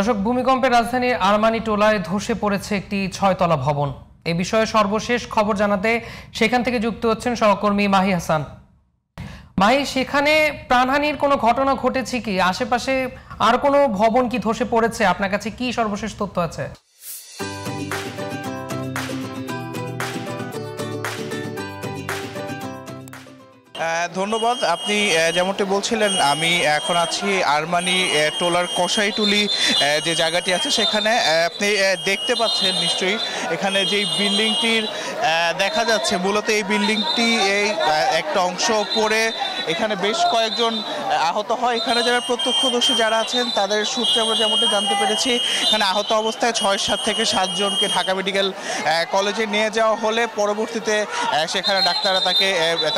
দর্শক, ভূমিকম্পে রাজধানীর আরমানি টোলায় ধসে পড়েছে একটি 6তলা ভবন। এ বিষয়ে সর্বশেষ খবর জানাতে সেখান থেকে যুক্ত হচ্ছেন সহকর্মী মাহি হাসান। মাহি, সেখানে প্রাণহানির কোনো ঘটনা ঘটেছে কি? আশেপাশে আর কোনো ভবন কি ধসে পড়েছে? আপনার কাছে কি সর্বশেষ তথ্য আছে? ধন্যবাদ। আপনি যেমনটি বলছিলেন, আমি এখন আছি আরমানি টোলার কসাইটুলি যে জায়গাটি আছে সেখানে। আপনি দেখতে পাচ্ছেন নিশ্চয়ই এখানে যেই বিল্ডিংটির দেখা যাচ্ছে, মূলত এই বিল্ডিংটি এই একটা অংশ পড়ে এখানে বেশ কয়েকজন আহত হয়। এখানে যারা প্রত্যক্ষদর্শী যারা আছেন তাদের সূত্রে আমরা যেমনটি জানতে পেরেছি, এখানে আহত অবস্থায় 6 থেকে 7 জনকে ঢাকা মেডিকেল কলেজে নিয়ে যাওয়া হলে পরবর্তীতে সেখানে ডাক্তাররা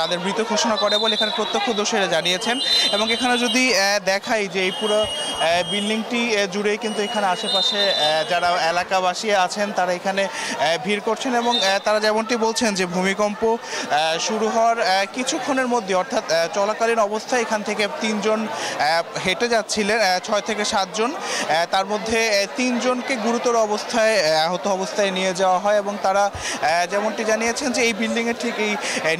তাদের মৃত ঘোষণা করে বলে এখানে প্রত্যক্ষদর্শীরা জানিয়েছেন। এবং এখানে যদি দেখাই যে এই পুরো বিল্ডিংটি জুড়েই কিন্তু এখানে আশেপাশে যারা এলাকাবাসী আছেন তারা এখানে ভিড় করছেন এবং তারা যেমনটি বলছেন যে ভূমিকম্প শুরু হওয়ার কিছুক্ষণের মধ্যে, অর্থাৎ চলাকালীন অবস্থায় এখান থেকে 3 জন হেঁটে যাচ্ছিলেন, 6 থেকে 7 জন। তার মধ্যে 3 জনকে গুরুতর অবস্থায় আহত অবস্থায় নিয়ে যাওয়া হয় এবং তারা যেমনটি জানিয়েছেন যে এই বিল্ডিংয়ের ঠিক এই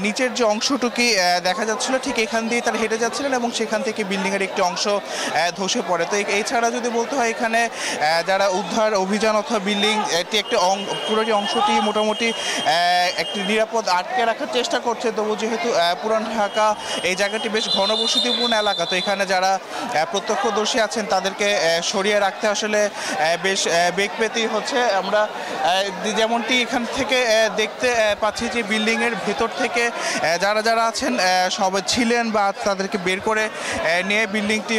নিচের যে অংশটুকুই দেখা যাচ্ছিল, ঠিক এখান দিয়ে তারা হেঁটে যাচ্ছিলেন এবং সেখান থেকে বিল্ডিংয়ের একটি অংশ ধসে পড়ে। তো এছাড়া যদি বলতে হয়, এখানে যারা উদ্ধার অভিযান অথবা বিল্ডিং এটি একটি পুরো অংশটি মোটামুটি একটি নিরাপদ আটকে রাখার চেষ্টা করছে। তবু যেহেতু পুরান ঢাকা এই জায়গাটি বেশ ঘনবসতিপূর্ণ এলাকা, তো এখানে যারা প্রত্যক্ষদর্শী আছেন তাদেরকে সরিয়ে রাখতে আসলে বেশ বেগ পেতেই হচ্ছে। আমরা যেমনটি এখান থেকে দেখতে পাচ্ছি যে বিল্ডিংয়ের ভেতর থেকে যারা আছেন সবাই ছিলেন বা তাদেরকে বের করে নিয়ে বিল্ডিংটি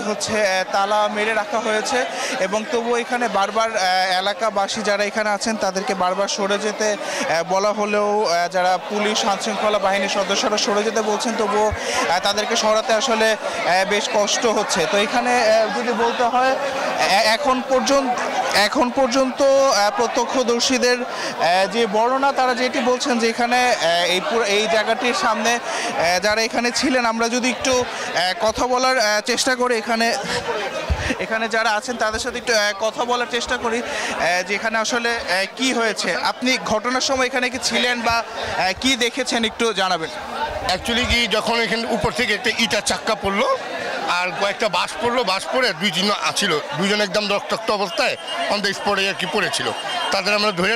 তালা মেরে রাখা হয়েছে এবং তবুও এখানে বারবার এলাকাবাসী যারা এখানে আছেন তাদেরকে বারবার সরে যেতে বলা হলেও যারা পুলিশ আইনশৃঙ্খলা বাহিনীর সদস্যরা সরে যেতে বলছেন, তবুও তাদেরকে সরাতে আসলে বেশ কষ্ট হচ্ছে। তো এখানে যদি বলতে হয়, এখন পর্যন্ত প্রত্যক্ষদর্শীদের যে বর্ণনা, তারা যেটি বলছেন যে এখানে এই জায়গাটির সামনে যারা এখানে ছিলেন, আমরা যদি একটু কথা বলার চেষ্টা করি, এখানে যারা আছেন তাদের সাথে একটু কথা বলার চেষ্টা করি যে এখানে আসলে কি হয়েছে। আপনি ঘটনার সময় এখানে কি ছিলেন বা কি দেখেছেন একটু জানাবেন। অ্যাকচুয়ালি কি, যখন এখানে উপর থেকে একটা ইটার চাক্কা পড়লো আর কয়েকটা বাস পড়লো, বাস পড়ে 2 জন ছিল, 2 জন একদম রক্তাক্ত অবস্থায় অন দ্য স্পটে আর কি পড়েছিল। তাদের আমরা ধরে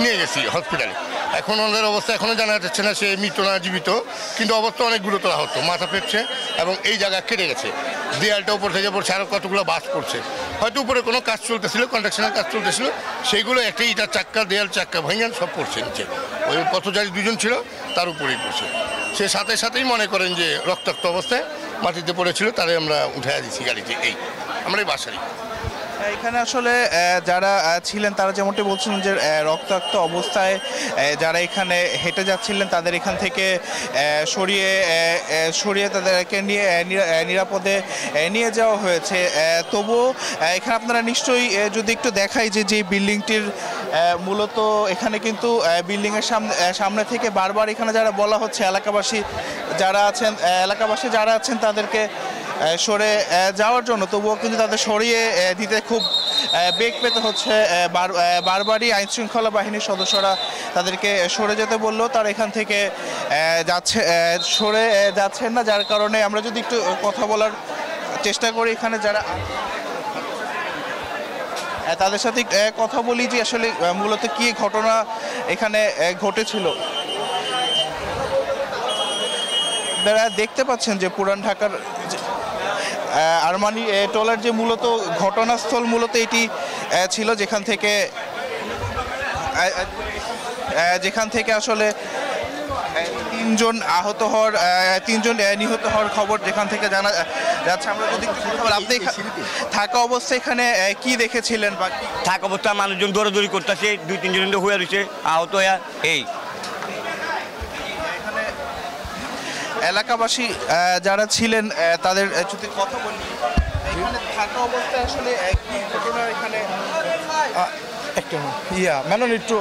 নিয়ে গেছি হসপিটালে। এখন ওদের অবস্থা এখনও জানা যাচ্ছে না সে মৃত না জীবিত, কিন্তু অবস্থা অনেক গুরুতর আহত, মাথা ফেটছে এবং এই জায়গা কেটে গেছে। দেয়ালটা উপর থেকে পড়ছে, আরও কতগুলো বাস পড়ছে। হয়তো উপরে কোনো কাজ চলতেছিল, কনস্ট্রাকশনের কাজ চলতেছিল, সেইগুলো একটা ইটার চাক্কা, দেয়াল চাক্কা ভেঙে সব পড়ছে নিচে। ওই পথচারী 2 জন ছিল, তার উপরেই পড়ছে। সে সাথেই মনে করেন যে রক্তাক্ত অবস্থায় মাটিতে পড়েছিল, তারাই আমরা উঠে দিচ্ছি গাড়িতে। আমরা এই বাসারই। এখানে আসলে যারা ছিলেন তারা যেমনটি বলছিলেন যে রক্তাক্ত অবস্থায় যারা এখানে হেঁটে যাচ্ছিলেন তাদের এখান থেকে সরিয়ে তাদেরকে নিয়ে নিরাপদে নিয়ে যাওয়া হয়েছে। তবুও এখানে আপনারা নিশ্চয়ই যদি একটু দেখাই যে বিল্ডিংটির মূলত এখানে কিন্তু বিল্ডিংয়ের সামনে থেকে বারবার এখানে যারা বলা হচ্ছে এলাকাবাসী যারা আছেন তাদেরকে সরে যাওয়ার জন্য, তবুও কিন্তু তাদের সরিয়ে দিতে খুব বেগ পেতে হচ্ছে। বারবারই আইনশৃঙ্খলা বাহিনীর সদস্যরা তাদেরকে সরে যেতে বললেও তারা এখান থেকে সরে যাচ্ছেন না, যার কারণে আমরা যদি একটু কথা বলার চেষ্টা করি এখানে যারা তাদের সাথে কথা বলি যে আসলে মূলত কি ঘটনা এখানে ঘটেছিল। আপনারা দেখতে পাচ্ছেন যে পুরান ঢাকার আরমানি টোলার যে মূলত ঘটনাস্থল, মূলত এটি ছিল যেখান থেকে আসলে 3 জন নিহত হওয়ার খবর যেখান থেকে জানা যাচ্ছে। আমরা যদি আপনি থাকা অবস্থায় এখানে কি দেখেছিলেন বা থাকা অবস্থায় মানুষজন দৌড়াদৌড়ি করতেছে, 2-3 জন হয়ে রয়েছে আহত হয়ে। এলাকাবাসী যারা ছিলেন তাদের যদি কথা বলি, এখানে থাকা অবস্থায় আসলে কি ঘটনা এখানে একটু একটু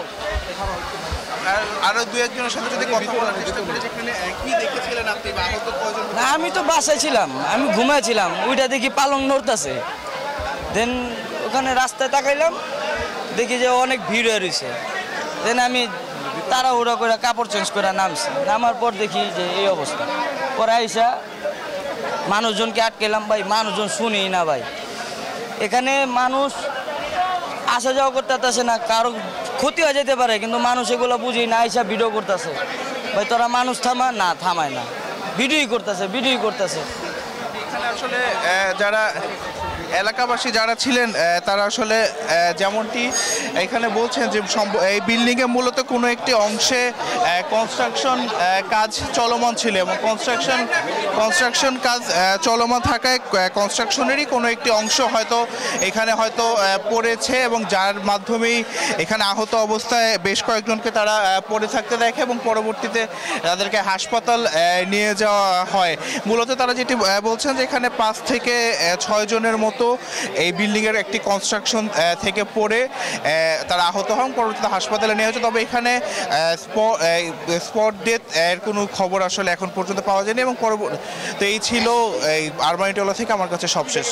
আরো 2-1 জনের সাথে যদি কথা বলার চেষ্টা করি, যেখানে কি দেখেছিলেন আপনি বা আহত কয়জন? না, আমি তো বাসায় ছিলাম, আমি ঘুমাইছিলাম, ওইটা দেখি পালং নড়তাছে। দেন ওখানে রাস্তায় তাকাইলাম, দেখি যে অনেক ভিড় হয়ে রয়েছে। দেন আমি তাড়াহুড়া করে কাপড় চেঞ্জ করে নামছি, নামার পর দেখি যে এই অবস্থা। পরে আইসা মানুষজনকে আটকেলাম, ভাই মানুষজন শুনি না ভাই, এখানে মানুষ আসা যাওয়া করতেছে না, কারো ক্ষতি হয়ে যেতে পারে, কিন্তু মানুষ এগুলো বুঝি না, আইসা ভিডিও করতেছে। ভাই তোরা মানুষ থামা, না থামায় না, ভিডিওই করতেছে। এখানে আসলে যারা এলাকাবাসী যারা ছিলেন তারা আসলে যেমনটি এখানে বলছেন যে এই বিল্ডিংয়ে মূলত কোনো একটি অংশে কনস্ট্রাকশন কাজ চলমান ছিল এবং কনস্ট্রাকশন কাজ চলমান থাকায় কনস্ট্রাকশনেরই কোনো একটি অংশ এখানে হয়তো পড়েছে এবং যার মাধ্যমেই এখানে আহত অবস্থায় বেশ কয়েকজনকে তারা পড়ে থাকতে দেখে এবং পরবর্তীতে তাদেরকে হাসপাতাল নিয়ে যাওয়া হয়। মূলত তারা যেটি বলছেন যে এখানে 5 থেকে 6 জনের মতো এই বিল্ডিংয়ের একটি কনস্ট্রাকশন থেকে পড়ে তারা আহত হন, পরবর্তীতে হাসপাতালে নিয়ে হয়েছে। তবে এখানে স্পট ডেথ এর কোনো খবর আসলে এখন পর্যন্ত পাওয়া যায়নি এবং তো এই ছিল এই আরমানি টোলা থেকে আমার কাছে সবশেষ।